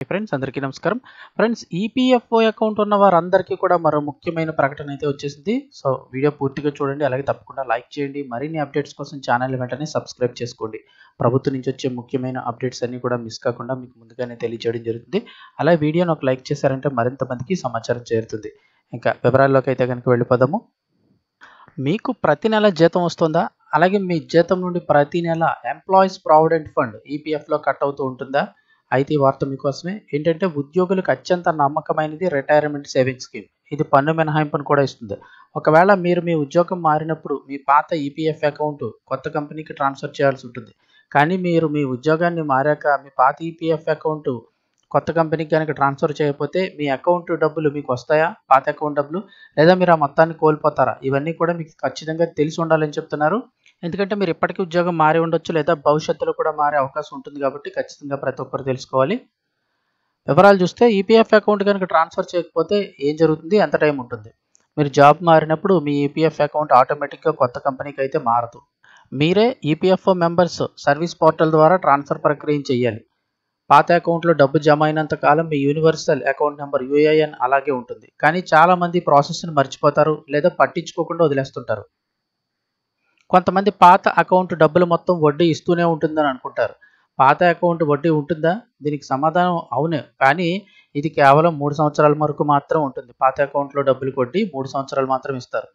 Friends, అందరికీ నమస్కారం. Friends, EPFO account ఉన్న వారందరికీ కూడా మరో ముఖ్యమైన ప్రకటన అయితే వచ్చేసింది. సో వీడియో పూర్తిగా చూడండి, అలాగే తప్పకుండా లైక్ చేయండి. మరిన్ని అప్డేట్స్ కోసం ఛానల్ వెంటనే సబ్స్క్రైబ్ చేసుకోండి. ప్రభుత్వం నుంచి వచ్చే ముఖ్యమైన అప్డేట్స్ అన్ని కూడా మిస్ కాకుండా మీకు ముందుగానే తెలియజేయడం జరుగుతుంది. అలాగే వీడియోని ఒక లైక్ చేశారంటే మరింత మందికి సమాచారం చేరుతుంది. ఇంకా వివరాల్లోకి అయితే కనుక వెళ్ళిపోదాము. మీకు ప్రతి నెల జీతం వస్తుందా? అలాగే మీ జీతం నుండి ప్రతి నెల ఎంప్లాయీస్ ప్రావిడెంట్ ఫండ్ ఈపీఎఫ్లో కట్ అవుతూ ఉంటుందా? అయితే ఈ వార్త మీకోసమే. ఏంటంటే, ఉద్యోగులకు అత్యంత నమ్మకమైనది రిటైర్మెంట్ సేవింగ్స్ స్కీమ్. ఇది పన్ను మినహాయింపును కూడా ఇస్తుంది. ఒకవేళ మీరు మీ ఉద్యోగం మారినప్పుడు మీ పాత ఈపీఎఫ్ అకౌంట్ కొత్త కంపెనీకి ట్రాన్స్ఫర్ చేయాల్సి ఉంటుంది. కానీ మీరు మీ ఉద్యోగాన్ని మారాక మీ పాత ఈపీఎఫ్ అకౌంట్ కొత్త కంపెనీకి కనుక ట్రాన్స్ఫర్ చేయకపోతే మీ అకౌంట్ డబ్బులు మీకు వస్తాయా? పాత అకౌంట్ డబ్బులు, లేదా మీరు ఆ మొత్తాన్ని కోల్పోతారా? ఇవన్నీ కూడా మీకు ఖచ్చితంగా తెలిసి ఉండాలని చెప్తున్నారు. ఎందుకంటే మీరు ఇప్పటికీ ఉద్యోగం మారి ఉండొచ్చు, లేదా భవిష్యత్తులో కూడా మారే అవకాశం ఉంటుంది. కాబట్టి ఖచ్చితంగా ప్రతి ఒక్కరు తెలుసుకోవాలి. వివరాలు చూస్తే, ఈపీఎఫ్ అకౌంట్ కనుక ట్రాన్స్ఫర్ చేయకపోతే ఏం జరుగుతుంది, ఎంత టైం ఉంటుంది? మీరు జాబ్ మారినప్పుడు మీ ఈపీఎఫ్ అకౌంట్ ఆటోమేటిక్గా కొత్త కంపెనీకి అయితే మారదు. మీరే ఈపీఎఫ్ఓ మెంబర్స్ సర్వీస్ పోర్టల్ ద్వారా ట్రాన్స్ఫర్ ప్రక్రియ చేయాలి. పాత అకౌంట్లో డబ్బు జమ అయినంత కాలం మీ యూనివర్సల్ అకౌంట్ నెంబర్ యూఏఎన్ అలాగే ఉంటుంది. కానీ చాలామంది ప్రాసెస్ని మర్చిపోతారు, లేదా పట్టించుకోకుండా వదిలేస్తుంటారు. కొంతమంది పాత అకౌంట్ డబ్బులు మొత్తం వడ్డీ ఇస్తూనే ఉంటుందని అనుకుంటారు. పాత అకౌంట్ వడ్డీ ఉంటుందా? దీనికి సమాధానం అవునే. కానీ ఇది కేవలం 3 సంవత్సరాల వరకు మాత్రం ఉంటుంది. పాత అకౌంట్లో డబ్బులకు వడ్డీ 3 సంవత్సరాలు మాత్రం ఇస్తారు.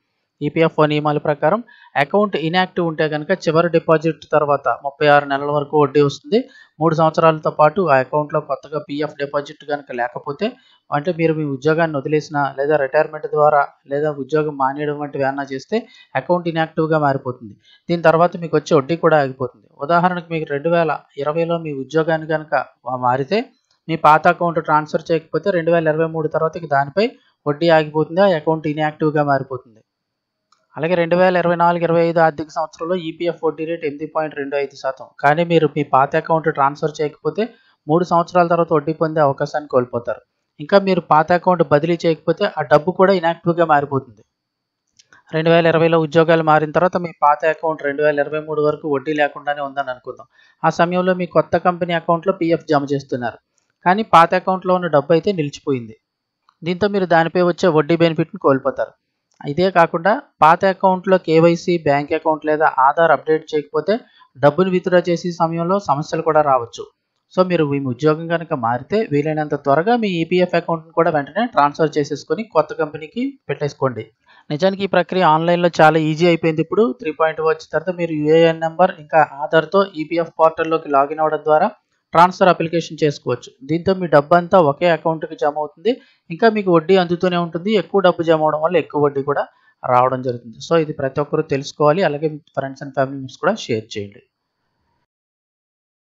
ఈపీఎఫ్ఓ నియమాల ప్రకారం అకౌంట్ ఇన్యాక్టివ్ ఉంటే కనుక చివరి డిపాజిట్ తర్వాత 36 నెలల వరకు వడ్డీ వస్తుంది. 3 సంవత్సరాలతో పాటు ఆ అకౌంట్లో కొత్తగా పీఎఫ్ డిపాజిట్ కనుక లేకపోతే, అంటే మీరు మీ ఉద్యోగాన్ని వదిలేసినా, లేదా రిటైర్మెంట్ ద్వారా, లేదా ఉద్యోగం మానేయడం వంటివి ఏమన్నా చేస్తే అకౌంట్ ఇన్యాక్టివ్గా మారిపోతుంది. దీని తర్వాత మీకు వచ్చే వడ్డీ కూడా ఆగిపోతుంది. ఉదాహరణకు, మీకు 2020లో మీ ఉద్యోగాన్ని కనుక మారితే మీ పాత అకౌంట్ ట్రాన్స్ఫర్ చేయకపోతే 2023 తర్వాత దానిపై వడ్డీ ఆగిపోతుంది, ఆ అకౌంట్ ఇన్యాక్టివ్గా మారిపోతుంది. అలాగే 2024-25 ఆర్థిక సంవత్సరంలో ఈపీఎఫ్ వడ్డీ రేట్ 8.25%. కానీ మీరు మీ పాత అకౌంట్ ట్రాన్స్ఫర్ చేయకపోతే 3 సంవత్సరాల తర్వాత వడ్డీ పొందే అవకాశాన్ని కోల్పోతారు. ఇంకా మీరు పాత అకౌంట్ బదిలీ చేయకపోతే ఆ డబ్బు కూడా ఇన్యాక్టివ్గా మారిపోతుంది. 2020లో ఉద్యోగాలు మారిన తర్వాత మీ పాత అకౌంట్ 2023 వరకు వడ్డీ లేకుండానే ఉందని అనుకుందాం. ఆ సమయంలో మీ కొత్త కంపెనీ అకౌంట్లో పీఎఫ్ జమ చేస్తున్నారు. కానీ పాత అకౌంట్లో ఉన్న డబ్బు అయితే నిలిచిపోయింది. దీంతో మీరు దానిపై వచ్చే వడ్డీ బెనిఫిట్ని కోల్పోతారు. ఇదే కాకుండా పాత అకౌంట్లో కేవైసీ, బ్యాంక్ అకౌంట్ లేదా ఆధార్ అప్డేట్ చేయకపోతే డబ్బును విత్డ్రా చేసే సమయంలో సమస్యలు కూడా రావచ్చు. సో మీరు మీ ఉద్యోగం కనుక మారితే వీలైనంత త్వరగా మీ ఈపీఎఫ్ అకౌంట్ని కూడా వెంటనే ట్రాన్స్ఫర్ చేసేసుకొని కొత్త కంపెనీకి పెట్టేసుకోండి. నిజానికి ఈ ప్రక్రియ ఆన్లైన్లో చాలా ఈజీ అయిపోయింది. ఇప్పుడు 3.0 వచ్చిన తర్వాత మీరు యూఏఎన్ నెంబర్ ఇంకా ఆధార్తో ఈపీఎఫ్ పోర్టల్లోకి లాగిన్ అవ్వడం ద్వారా ట్రాన్స్ఫర్ అప్లికేషన్ చేసుకోవచ్చు. దీంతో మీ డబ్బు అంతా ఒకే అకౌంట్కి జమ అవుతుంది. ఇంకా మీకు వడ్డీ అందుతూనే ఉంటుంది. ఎక్కువ డబ్బు జమ అవడం వల్ల ఎక్కువ వడ్డీ కూడా రావడం జరుగుతుంది. సో ఇది ప్రతి ఒక్కరూ తెలుసుకోవాలి. అలాగే మీ ఫ్రెండ్స్ అండ్ ఫ్యామిలీ మెంబర్స్ కూడా షేర్ చేయండి.